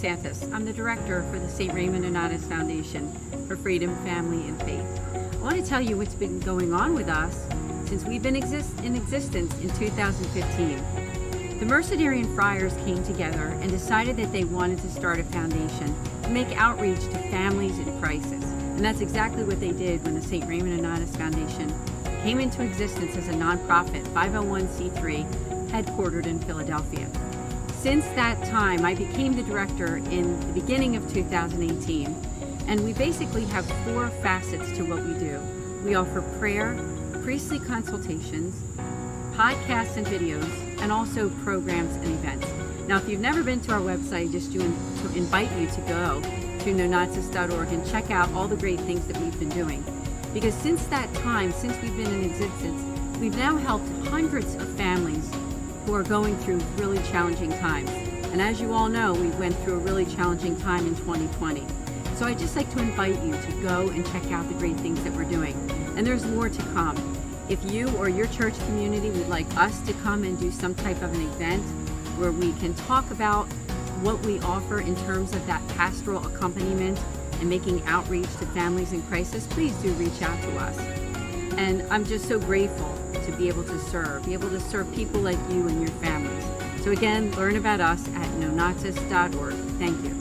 DeSantis. I'm the director for the St. Raymond Donatus Foundation for Freedom, Family, and Faith. I want to tell you what's been going on with us since we've been in existence in 2015. The Mercedarian Friars came together and decided that they wanted to start a foundation to make outreach to families in crisis. And that's exactly what they did when the St. Raymond Donatus Foundation came into existence as a nonprofit 501c3 headquartered in Philadelphia. Since that time, I became the director in the beginning of 2018, and we basically have 4 facets to what we do. We offer prayer, priestly consultations, podcasts and videos, and also programs and events. Now, if you've never been to our website, just to invite you to go to nonatus.org and check out all the great things that we've been doing. Because since that time, since we've been in existence, we've now helped hundreds of families who are going through really challenging times. And as you all know, we went through a really challenging time in 2020. So I'd just like to invite you to go and check out the great things that we're doing. And there's more to come. If you or your church community would like us to come and do some type of an event where we can talk about what we offer in terms of that pastoral accompaniment and making outreach to families in crisis, please do reach out to us. And I'm just so grateful to be able to serve people like you and your families. So again, learn about us at nonatus.org. Thank you.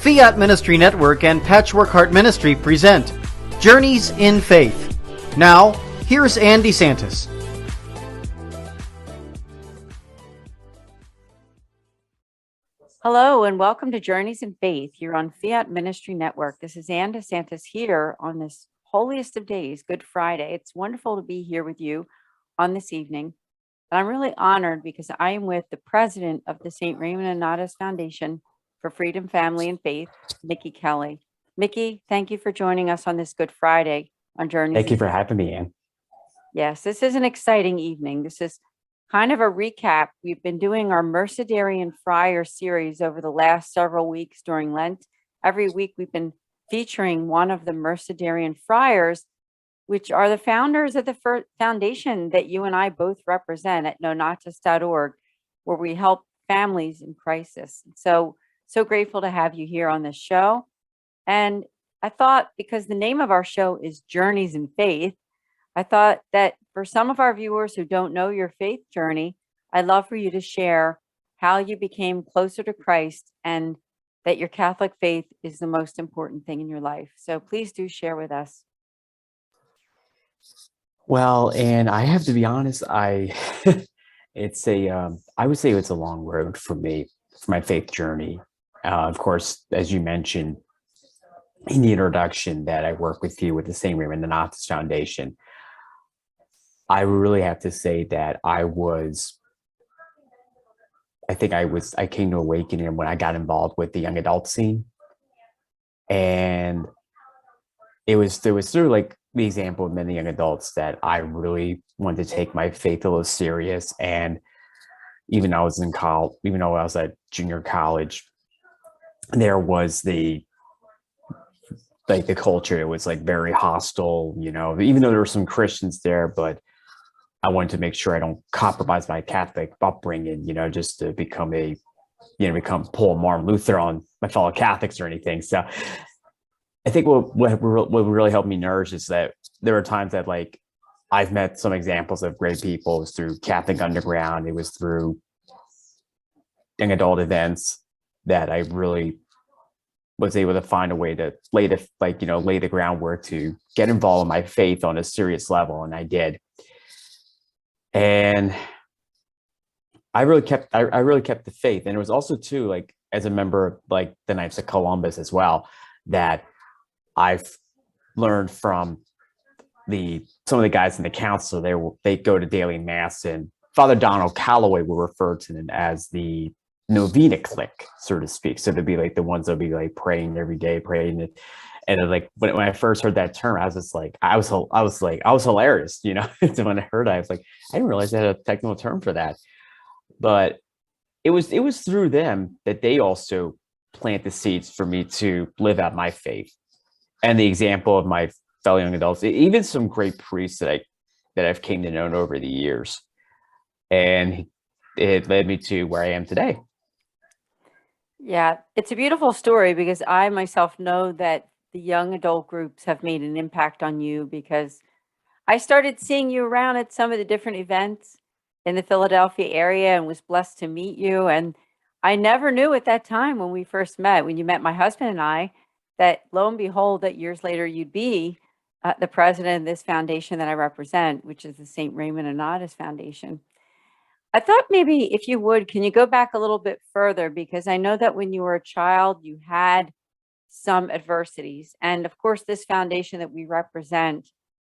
Fiat Ministry Network and Patchwork Heart Ministry present Journeys in Faith. Now, here's Anne DeSantis. Hello and welcome to Journeys in Faith. You're on Fiat Ministry Network. This is Anne DeSantis here on this holiest of days, Good Friday. It's wonderful to be here with you on this evening. And I'm really honored because I am with the president of the St. Raymond Donatus Foundation for Freedom, Family, and Faith, Mickey Kelly. Mickey, thank you for joining us on this Good Friday on Journeys. Thank you for having me, Anne. Yes, this is an exciting evening. This is kind of a recap. We've been doing our Mercedarian Friar series over the last several weeks during Lent. Every week we've been featuring one of the Mercedarian Friars, which are the founders of the foundation that you and I both represent at nonatus.org, where we help families in crisis. So grateful to have you here on this show. And I thought, because the name of our show is Journeys in Faith, I thought that for some of our viewers who don't know your faith journey, I'd love for you to share how you became closer to Christ and that your Catholic faith is the most important thing in your life. So please do share with us. Well, and I have to be honest, I would say it's a long road for me, for my faith journey. Of course, as you mentioned in the introduction, that I work with you with the St. Raymond Donatus Foundation. I really have to say that I came to awakening when I got involved with the young adult scene. And there was sort of like the example of many young adults that I really wanted to take my faith a little serious. And even though I was in college, even though I was at junior college, there was the culture. It was like very hostile, even though there were some Christians there, but I wanted to make sure I don't compromise my Catholic upbringing, just to become Paul Martin Luther on my fellow Catholics or anything. So I think what really helped me nourish is that there were times that like I've met some examples of great people. It was through Catholic Underground. It was through young adult events that I really was able to find a way to lay the groundwork to get involved in my faith on a serious level, and I did. And I really kept the faith. And it was also too, like, as a member of like the Knights of Columbus as well, that I've learned from some of the guys in the council. They go to daily mass, and Father Donald Calloway will refer to them as the novena clique, so to speak. So to be like the ones that'll be like praying every day, praying. And like when I first heard that term, I was just like, I was hilarious, So when I heard it, I was like, I didn't realize they had a technical term for that. But it was through them that they also plant the seeds for me to live out my faith. And the example of my fellow young adults, even some great priests that I've came to know over the years. And it led me to where I am today. Yeah, it's a beautiful story because I myself know that the young adult groups have made an impact on you, because I started seeing you around at some of the different events in the Philadelphia area and was blessed to meet you. And I never knew at that time when we first met, when you met my husband and I, that lo and behold, that years later you'd be the president of this foundation that I represent, which is the St. Raymond Nonnatus Foundation. I thought maybe if you would, can you go back a little bit further? Because I know that when you were a child, you had some adversities. And of course, this foundation that we represent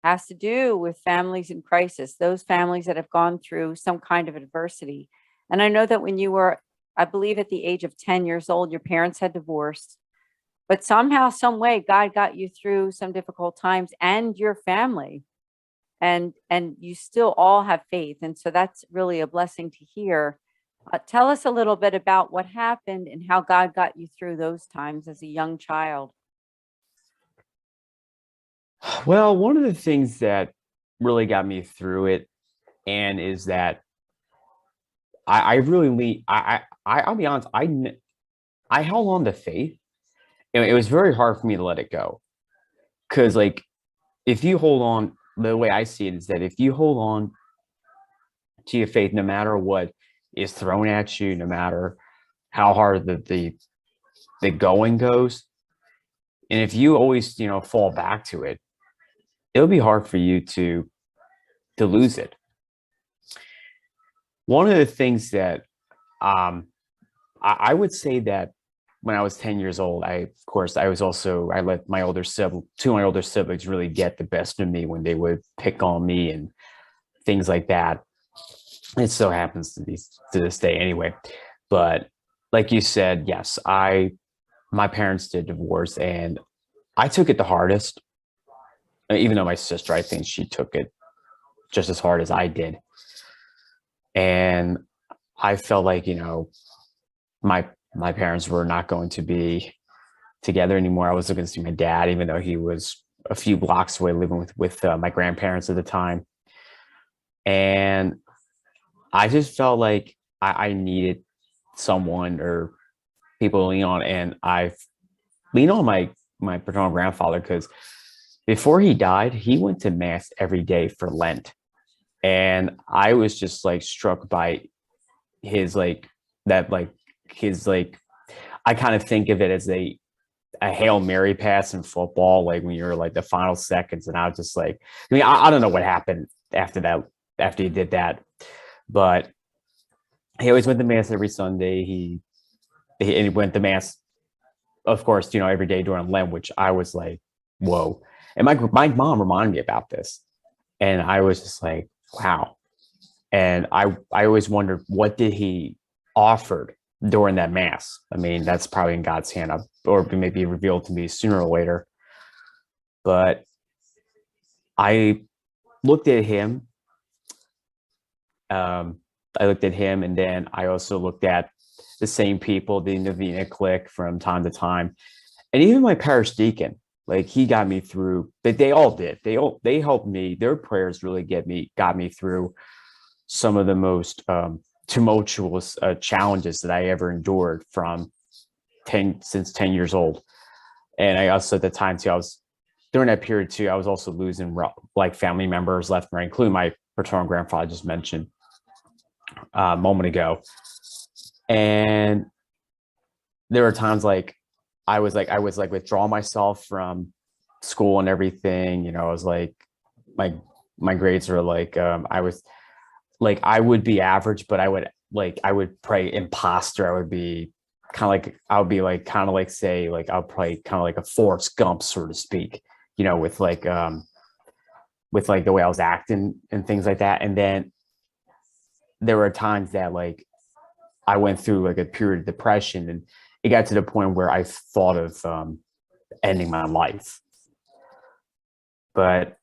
has to do with families in crisis, those families that have gone through some kind of adversity. And I know that when you were, I believe at the age of 10 years old, your parents had divorced, but somehow, some way, God got you through some difficult times, and your family. And you still all have faith. And so that's really a blessing to hear. Tell us a little bit about what happened and how God got you through those times as a young child. Well, one of the things that really got me through it, and is that I really I'll be honest, I held on to faith. It was very hard for me to let it go, because like if you hold on, the way I see it is that if you hold on to your faith, no matter what is thrown at you, no matter how hard the going goes, and if you always fall back to it, it'll be hard for you to lose it. One of the things that I would say that when I was 10 years old, I let my two of my older siblings really get the best of me when they would pick on me and things like that. It so happens to this day anyway. But like you said, yes, my parents did divorce, and I took it the hardest. Even though my sister, I think she took it just as hard as I did. And I felt like, my parents were not going to be together anymore. I wasn't going to see my dad, even though he was a few blocks away living with my grandparents at the time. And I just felt like I needed someone or people to lean on. And I leaned on my paternal grandfather, because before he died, he went to mass every day for Lent. And I was just like struck by his I kind of think of it as a Hail Mary pass in football, like when you're like the final seconds. And I was just like, I don't know what happened after that, after he did that, but he always went to mass every Sunday. He went to mass, of course, every day during Lent, which I was like, whoa. And my mom reminded me about this, and I was just like, wow. And I always wondered, what did he offered during that mass? I mean, that's probably in God's hand, or maybe revealed to me sooner or later. But I looked at him. And then I also looked at the same people, the Novena clique, from time to time, and even my parish deacon. Like he got me through, they all did. They helped me. Their prayers really got me through some of the most tumultuous challenges that I ever endured from since 10 years old. And I also at the time too, I was during that period too, I was also losing like family members left and right, including my paternal grandfather I just mentioned a moment ago. And there were times like I was like withdrawing myself from school and everything. You know, I was like my grades were like I was like I would be average, but I would play imposter. I would be kind of like I would be like kind of like say like I'll play kind of like a Forrest Gump, so to speak, you know, with like the way I was acting and things like that. And then there were times that like I went through like a period of depression, and it got to the point where I thought of ending my life. But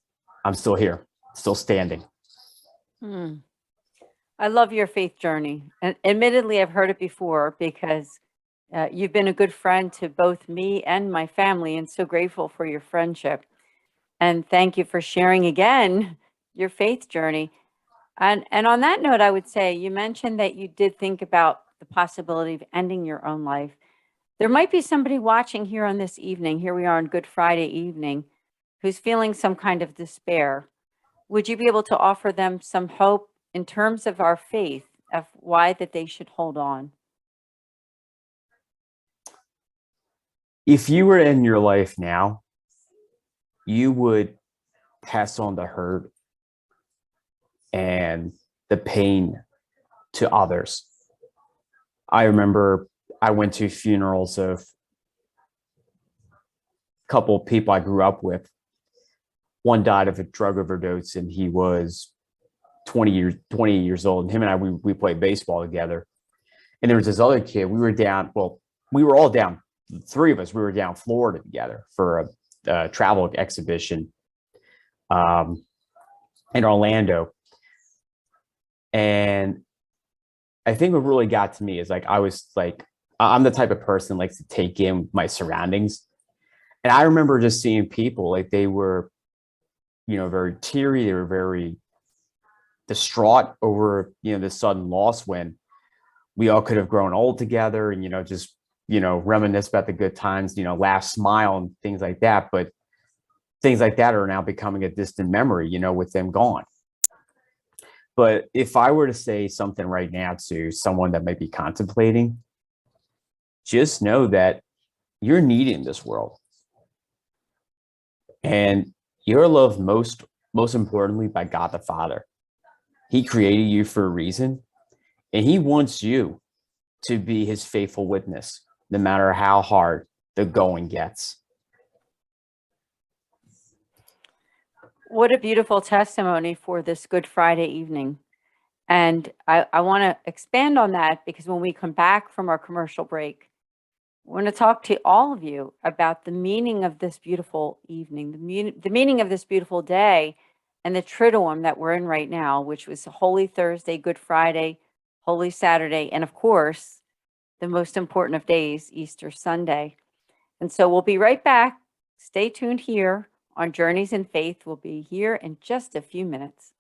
I'm still here, still standing. Hmm. I love your faith journey. And admittedly, I've heard it before because you've been a good friend to both me and my family, and so grateful for your friendship. And thank you for sharing again your faith journey. And on that note, I would say you mentioned that you did think about the possibility of ending your own life. There might be somebody watching here on this evening. Here we are on Good Friday evening, who's feeling some kind of despair. Would you be able to offer them some hope in terms of our faith, of why that they should hold on? If you were in your life now, you would pass on the hurt and the pain to others. I remember I went to funerals of a couple of people I grew up with. One died of a drug overdose, and he was 20 years old. And him and I, we played baseball together. And there was this other kid. We were down. Well, we were all down. The three of us. We were down Florida together for a travel exhibition in Orlando. And I think what really got to me is like I was like I'm the type of person that likes to take in my surroundings. And I remember just seeing people like they were, you know, very teary. They were very distraught over, you know, this sudden loss when we all could have grown old together and, you know, just, you know, reminisce about the good times, you know, laugh, smile and things like that. But things like that are now becoming a distant memory, you know, with them gone. But if I were to say something right now to someone that might be contemplating, just know that you're needed in this world. And you're loved most importantly by God the Father. He created you for a reason, and he wants you to be his faithful witness, no matter how hard the going gets. What a beautiful testimony for this Good Friday evening. And I want to expand on that because when we come back from our commercial break, I want to talk to all of you about the meaning of this beautiful evening, the meaning of this beautiful day, and the Triduum that we're in right now, which was Holy Thursday, Good Friday, Holy Saturday, and of course, the most important of days, Easter Sunday. And so we'll be right back. Stay tuned here on Journeys in Faith. We'll be here in just a few minutes.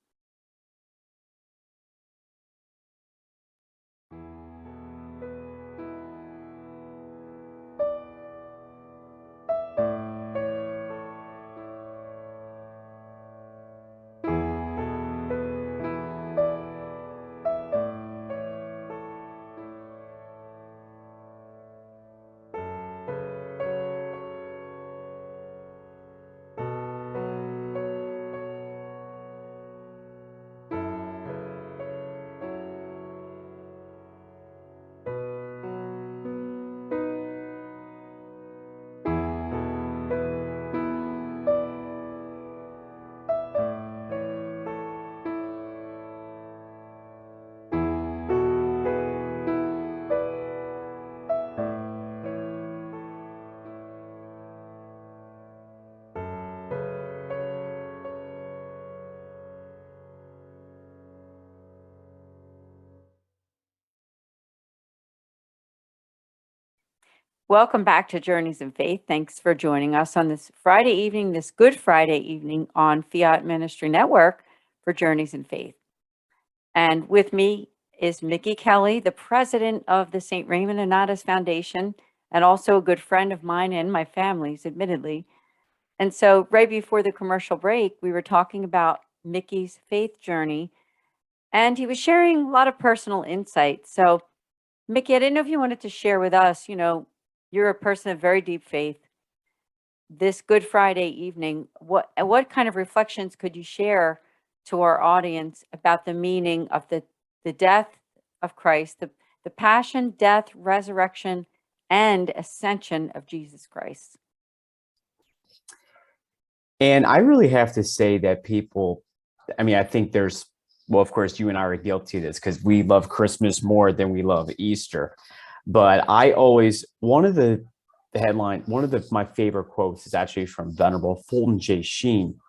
Welcome back to Journeys in Faith. Thanks for joining us on this Friday evening, this Good Friday evening on Fiat Ministry Network for Journeys in Faith. And with me is Mickey Kelly, the president of the St. Raymond Annatis Foundation, and also a good friend of mine and my family's, admittedly. And so right before the commercial break, we were talking about Mickey's faith journey, and he was sharing a lot of personal insights. So Mickey, I didn't know if you wanted to share with us, you're a person of very deep faith. This Good Friday evening, what kind of reflections could you share to our audience about the meaning of the death of Christ, the passion, death, resurrection, and ascension of Jesus Christ? And I really have to say that people, I mean, I think well, of course, you and I are guilty of this because we love Christmas more than we love Easter. But one of my favorite quotes is actually from Venerable Fulton J. Sheen.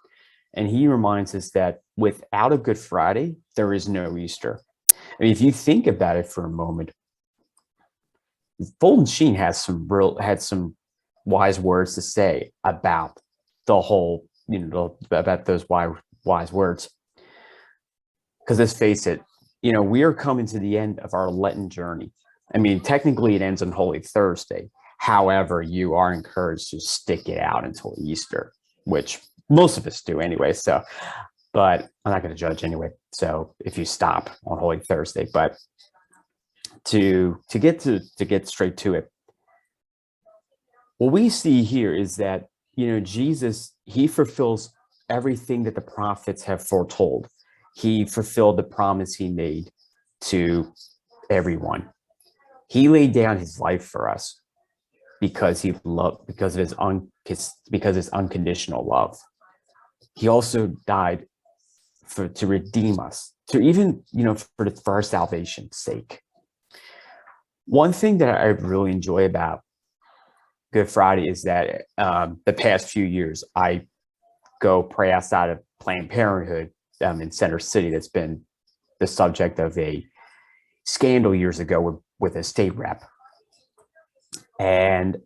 And he reminds us that without a Good Friday, there is no Easter. I mean, if you think about it for a moment, Fulton Sheen had some wise words to say about the whole, about those wise words. Because let's face it, we are coming to the end of our Lenten journey. I mean, technically it ends on Holy Thursday. However, you are encouraged to stick it out until Easter, which most of us do anyway. So, but I'm not going to judge anyway. So if you stop on Holy Thursday, but to get straight to it, what we see here is that, Jesus, he fulfills everything that the prophets have foretold. He fulfilled the promise he made to everyone. He laid down his life for us because because of his unconditional love. He also died to redeem us, to even, for our salvation's sake. One thing that I really enjoy about Good Friday is that the past few years, I go pray outside of Planned Parenthood in Center City. That's been the subject of a scandal years ago with a state rep. And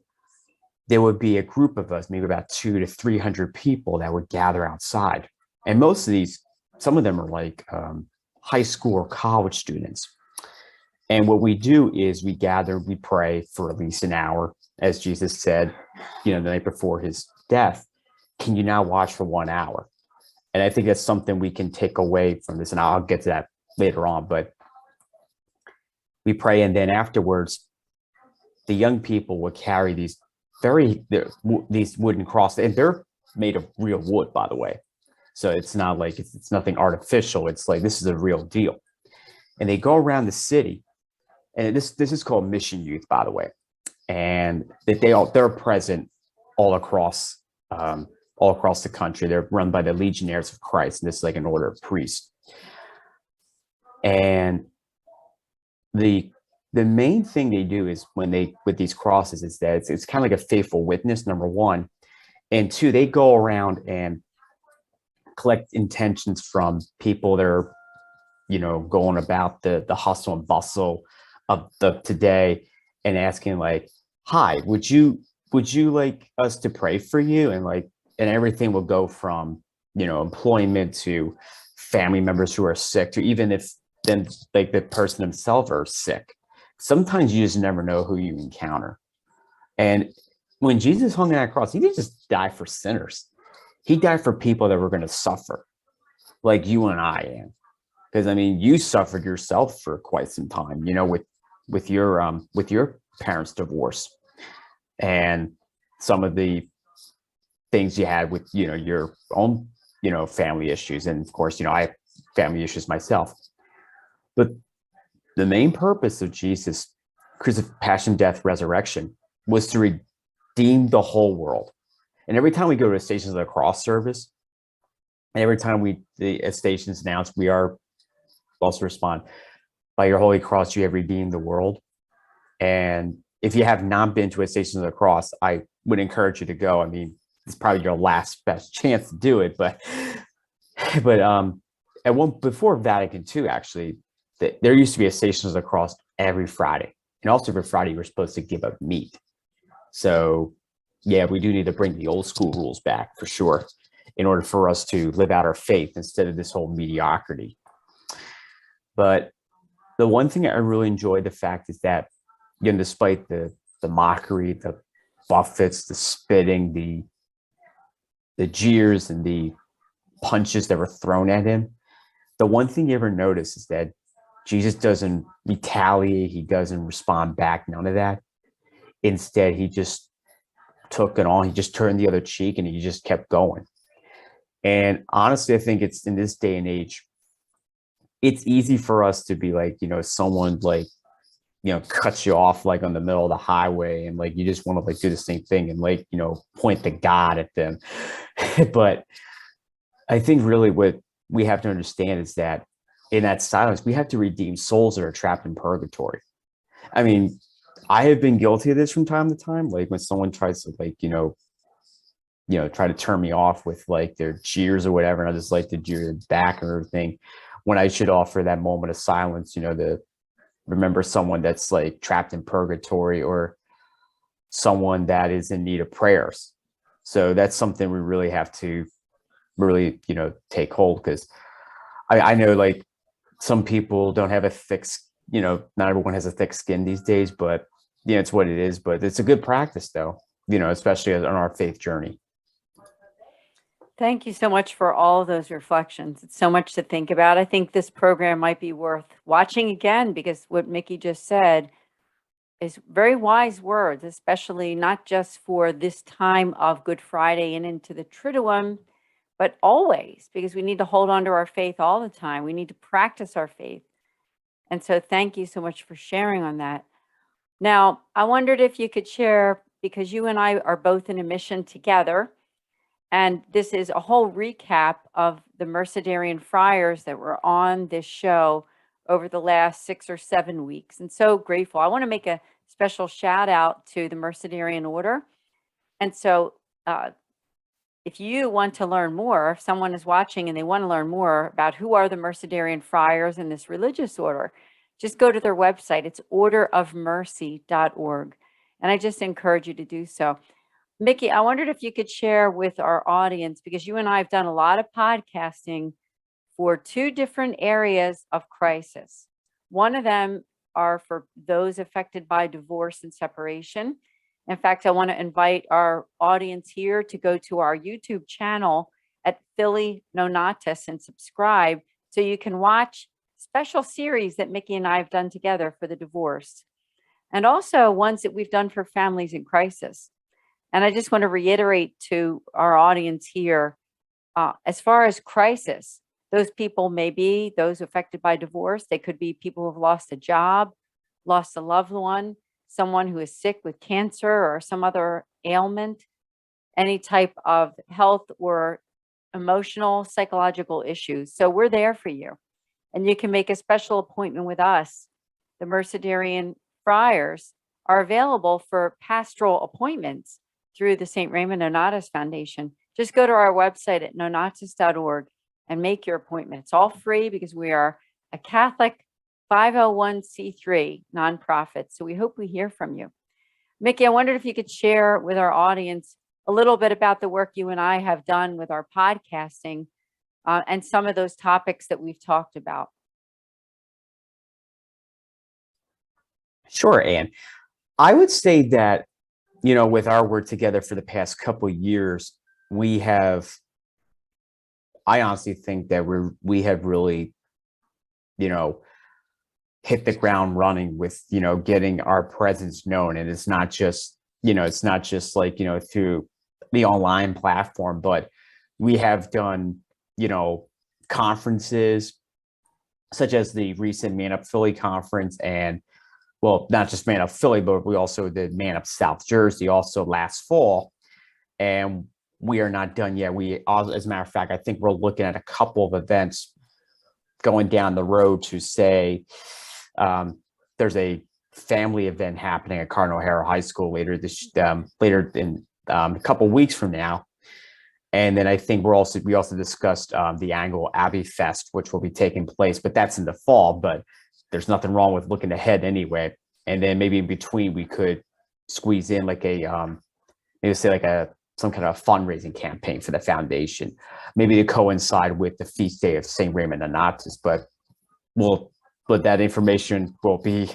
there would be a group of us, maybe about 200 to 300 people that would gather outside. And most of these, some of them are like high school or college students. And what we do is we gather, we pray for at least an hour, as Jesus said, the night before his death. Can you now watch for 1 hour? And I think that's something we can take away from this. And I'll get to that later on, but we pray. And then afterwards, the young people will carry these wooden crosses, and they're made of real wood, by the way. So it's not like it's nothing artificial. It's like, this is a real deal. And they go around the city, and this is called Mission Youth, by the way. And they're present all across the country. They're run by the Legionnaires of Christ, and this is like an order of priests. And the main thing they do is with these crosses is that it's kind of like a faithful witness, number one. And two, they go around and collect intentions from people that are, going about the hustle and bustle of today, and asking like, hi, would you like us to pray for you? And everything will go from, employment to family members who are sick, to even if then like the person themselves are sick. Sometimes you just never know who you encounter. And when Jesus hung on that cross, he didn't just die for sinners. He died for people that were going to suffer, like you and I am. Because I mean, you suffered yourself for quite some time, with your parents' divorce and some of the things you had with, your own, family issues. And of course, I have family issues myself. But the main purpose of Jesus' passion, death, resurrection was to redeem the whole world. And every time we go to a Stations of the Cross service, and every time the stations announce, we are also respond, by your holy cross, you have redeemed the world. And if you have not been to a Stations of the Cross, I would encourage you to go. I mean, it's probably your last best chance to do it. But before Vatican II, actually, there used to be a Stations of the Cross every Friday. And also every Friday, you were supposed to give up meat. So yeah, we do need to bring the old school rules back for sure in order for us to live out our faith instead of this whole mediocrity. But the one thing I really enjoy the fact is that, despite the mockery, the buffets, the spitting, the jeers, and the punches that were thrown at him, the one thing you ever notice is that Jesus doesn't retaliate. He doesn't respond back. None of that. Instead, he just took it on. He just turned the other cheek and he just kept going. And honestly, I think it's in this day and age, it's easy for us to be like, someone like, cuts you off like on the middle of the highway and like you just want to like do the same thing and like, point to God at them. But I think really what we have to understand is that in that silence, we have to redeem souls that are trapped in purgatory. I mean, I have been guilty of this from time to time, like when someone tries to like, try to turn me off with like their jeers or whatever, and I just like to jeer them back and everything, when I should offer that moment of silence, to remember someone that's like trapped in purgatory or someone that is in need of prayers. So that's something we really have to really, take hold, because I know like some people don't have a thick, not everyone has a thick skin these days, but it's what it is. But it's a good practice though, especially on our faith journey. Thank you so much for all of those reflections. It's so much to think about. I think this program might be worth watching again, because what Mickey just said is very wise words, especially not just for this time of Good Friday and into the Triduum, but always, because we need to hold on to our faith all the time. We need to practice our faith. And so thank you so much for sharing on that. Now, I wondered if you could share, because you and I are both in a mission together, and this is a whole recap of the Mercedarian friars that were on this show over the last 6 or 7 weeks. And so grateful. I want to make a special shout out to the Mercedarian order. And so if you want to learn more, if someone is watching and they want to learn more about who are the Mercedarian friars in this religious order, just go to their website. It's orderofmercy.org. And I just encourage you to do so. Mickey, I wondered if you could share with our audience, because you and I have done a lot of podcasting for 2 different areas of crisis. One of them are for those affected by divorce and separation. In fact, I want to invite our audience here to go to our YouTube channel at Philly Nonatus and subscribe so you can watch special series that Mickey and I have done together for the divorce, and also ones that we've done for families in crisis. And I just want to reiterate to our audience here, as far as crisis, those people may be those affected by divorce. They could be people who have lost a job, lost a loved one, someone who is sick with cancer or some other ailment, any type of health or emotional, psychological issues. So we're there for you. And you can make a special appointment with us. The Mercedarian friars are available for pastoral appointments through the St. Raymond Nonatus Foundation. Just go to our website at nonatus.org and make your appointment. It's all free because we are a Catholic 501c3 nonprofit. So we hope we hear from you. Mickey, I wondered if you could share with our audience a little bit about the work you and I have done with our podcasting and some of those topics that we've talked about. Sure, Anne. I would say that, with our work together for the past couple of years, I honestly think that we have really, hit the ground running with, getting our presence known. And it's not just like, through the online platform, but we have done, conferences such as the recent Man Up Philly conference, and well, not just Man Up Philly, but we also did Man Up South Jersey also last fall. And we are not done yet. As a matter of fact, I think we're looking at a couple of events going down the road to say, there's a family event happening at Cardinal O'Hara High School later in a couple of weeks from now. And then I think we also discussed the annual Abbey Fest, which will be taking place, but that's in the fall. But there's nothing wrong with looking ahead anyway. And then maybe in between we could squeeze in like a maybe say like some kind of fundraising campaign for the foundation, maybe to coincide with the feast day of St. Raymond Donatus. But that information will be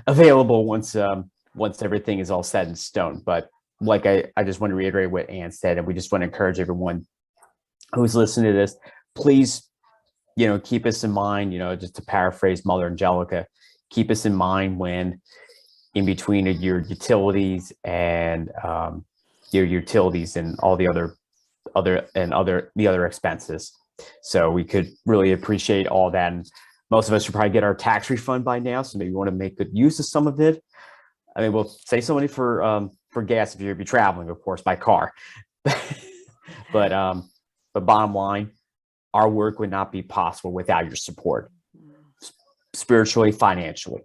available once everything is all set in stone. But like I just want to reiterate what Anne said, and we just want to encourage everyone who's listening to this, please, keep us in mind, just to paraphrase Mother Angelica, keep us in mind when in between your utilities and all the other expenses. So we could really appreciate all that. And most of us should probably get our tax refund by now. So maybe you want to make good use of some of it. I mean, we'll save some money for gas if you're traveling, of course, by car. But bottom line, our work would not be possible without your support, spiritually, financially.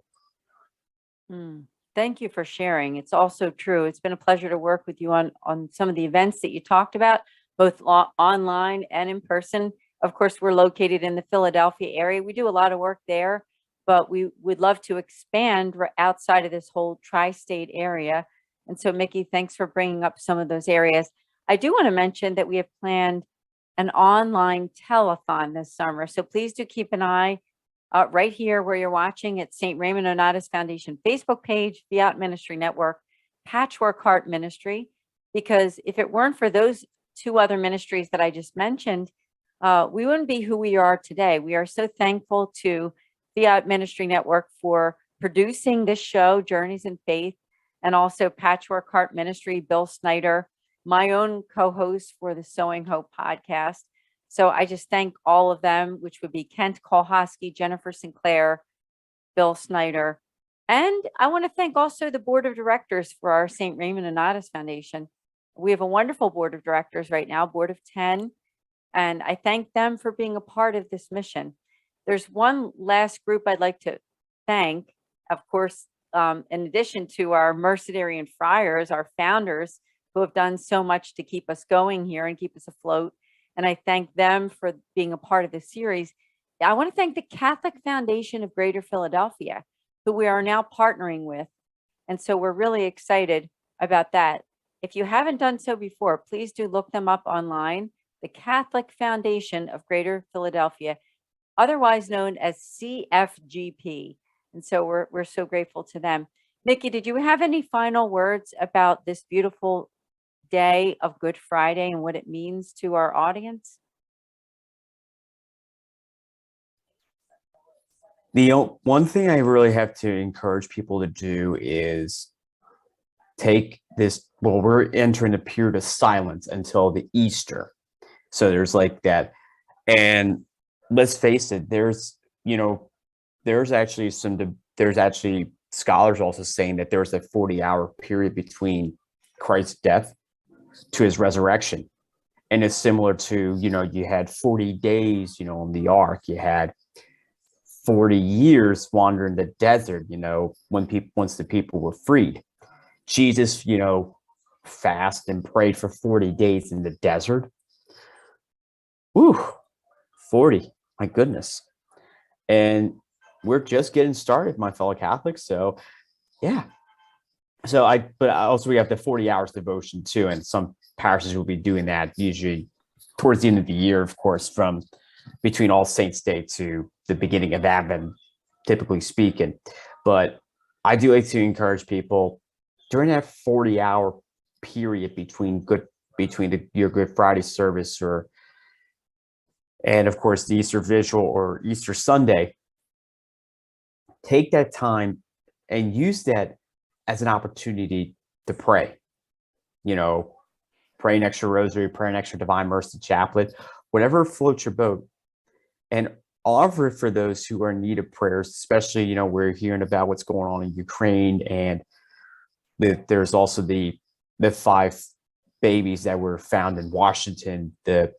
Thank you for sharing. It's also true. It's been a pleasure to work with you on some of the events that you talked about, both online and in person. Of course, we're located in the Philadelphia area. We do a lot of work there, but we would love to expand outside of this whole tri-state area. And so, Mickey, thanks for bringing up some of those areas. I do want to mention that we have planned an online telethon this summer. So please do keep an eye right here where you're watching at St. Raymond Donatus Foundation Facebook page, Fiat Ministry Network, Patchwork Heart Ministry, because if it weren't for those two other ministries that I just mentioned, we wouldn't be who we are today. We are so thankful to Fiat Ministry Network for producing this show, Journeys in Faith, and also Patchwork Heart Ministry, Bill Snyder, my own co-host for the Sowing Hope podcast. So I just thank all of them, which would be Kent Kolhosky, Jennifer Sinclair, Bill Snyder. And I want to thank also the board of directors for our St. Raymond Donatus Foundation. We have a wonderful board of directors right now, board of 10, and I thank them for being a part of this mission. There's one last group I'd like to thank, of course, in addition to our Mercedarian friars, our founders, who have done so much to keep us going here and keep us afloat. And I thank them for being a part of this series. I want to thank the Catholic Foundation of Greater Philadelphia, who we are now partnering with. And so we're really excited about that. If you haven't done so before, please do look them up online. The Catholic Foundation of Greater Philadelphia, otherwise known as CFGP. And so we're so grateful to them. Mickey, did you have any final words about this beautiful day of Good Friday and what it means to our audience? The one thing I really have to encourage people to do is take this, we're entering a period of silence until the Easter. So there's like that. And let's face it, there's actually scholars also saying that there's a 40-hour period between Christ's death to his resurrection. And it's similar to, you had 40 days, on the ark, you had 40 years wandering the desert, once the people were freed. Jesus, fasted and prayed for 40 days in the desert. Whew, 40, my goodness. And we're just getting started, my fellow Catholics. So yeah. But also we have the 40 hours devotion too. And some parishes will be doing that usually towards the end of the year, of course, from between All Saints Day to the beginning of Advent, typically speaking. But I do like to encourage people during that 40-hour period between your Good Friday service and of course the Easter Vigil or Easter Sunday, take that time and use that as an opportunity to pray. Pray an extra rosary, pray an extra Divine Mercy Chaplet, whatever floats your boat, and offer it for those who are in need of prayers, especially, we're hearing about what's going on in Ukraine, and there's also the 5 babies that were found in Washington. Then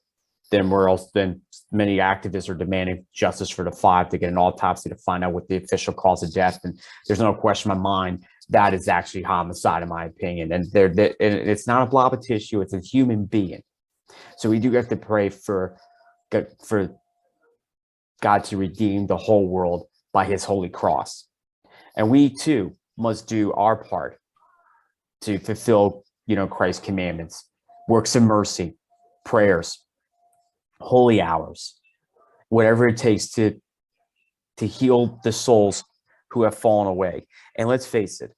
many activists are demanding justice for the 5 to get an autopsy to find out what the official cause of death. And there's no question in my mind that is actually homicide, in my opinion. And it's not a blob of tissue; it's a human being. So we do have to pray for God to redeem the whole world by His holy cross, and we too must do our part to fulfill, Christ's commandments, works of mercy, prayers, holy hours, whatever it takes to heal the souls who have fallen away. And let's face it,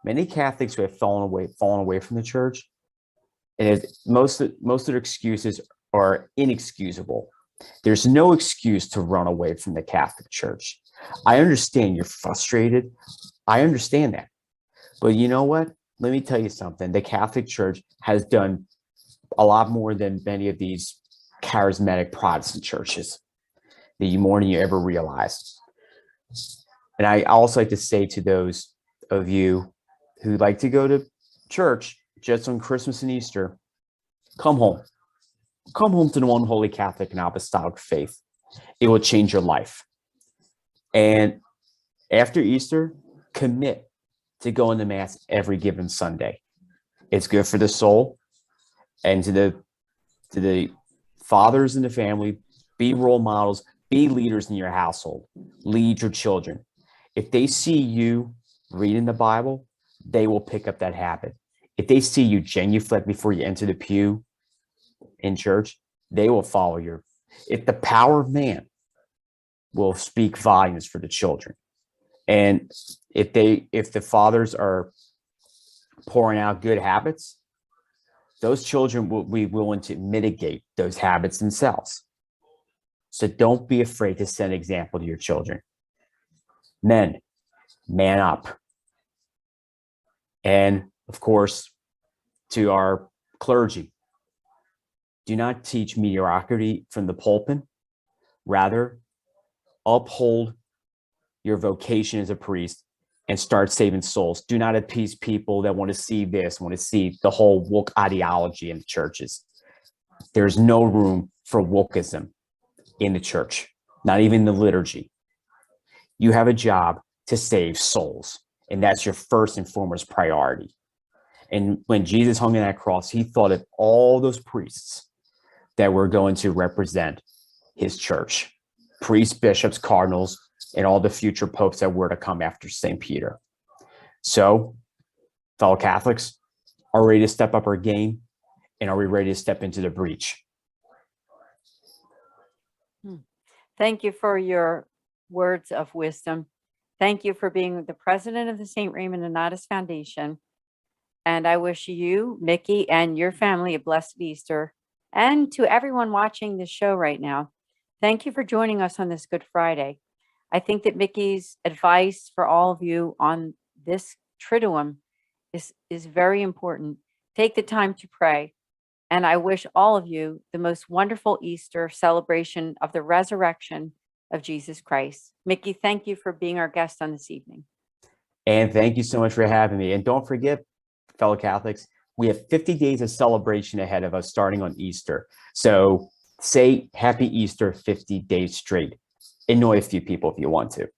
many Catholics who have fallen away from the church, and most of their excuses are inexcusable. There's no excuse to run away from the Catholic Church. I understand you're frustrated. I understand that. But you know what? Let me tell you something. The Catholic Church has done a lot more than many of these charismatic Protestant churches, more than you ever realized. And I also like to say to those of you who like to go to church just on Christmas and Easter, come home. Come home to the one holy Catholic and apostolic faith. It will change your life. And after Easter, commit to going to Mass every given Sunday. It's good for the soul. And to the fathers in the family, be role models, be leaders in your household, lead your children. If they see you reading the Bible, they will pick up that habit. If they see you genuflect before you enter the pew in church, they will follow if the power of man will speak volumes for the children. And if the fathers are pouring out good habits, those children will be willing to mitigate those habits themselves. So don't be afraid to set an example to your children. Men, man up. And of course, to our clergy, do not teach mediocrity from the pulpit. Rather, uphold your vocation as a priest and start saving souls. Do not appease people that want to see the whole woke ideology in the churches. There's no room for wokeism in the church, not even the liturgy. You have a job to save souls, and that's your first and foremost priority. And when Jesus hung on that cross, he thought of all those priests that were going to represent his church, priests, bishops, cardinals, and all the future popes that were to come after St. Peter. So, fellow Catholics, are we ready to step up our game? And are we ready to step into the breach? Thank you for your words of wisdom. Thank you for being the president of the St. Raymond Donatus Foundation. And I wish you, Mickey, and your family a blessed Easter. And to everyone watching this show right now, thank you for joining us on this Good Friday. I think that Mickey's advice for all of you on this Triduum is very important. Take the time to pray. And I wish all of you the most wonderful Easter celebration of the resurrection of Jesus Christ. Mickey, thank you for being our guest on this evening. And thank you so much for having me. And don't forget, fellow Catholics, we have 50 days of celebration ahead of us starting on Easter. So say Happy Easter 50 days straight. Annoy a few people if you want to.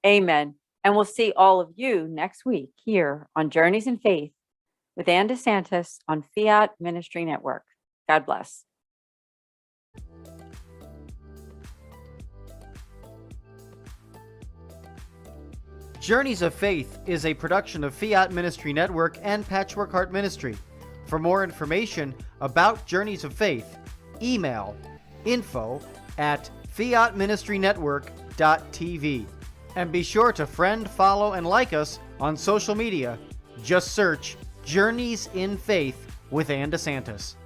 Amen. And we'll see all of you next week here on Journeys in Faith with Anne DeSantis on Fiat Ministry Network. God bless. Journeys of Faith is a production of Fiat Ministry Network and Patchwork Heart Ministry. For more information about Journeys of Faith, email info@fiatministrynetwork.tv. And be sure to friend, follow, and like us on social media. Just search Journeys in Faith with Anne DeSantis.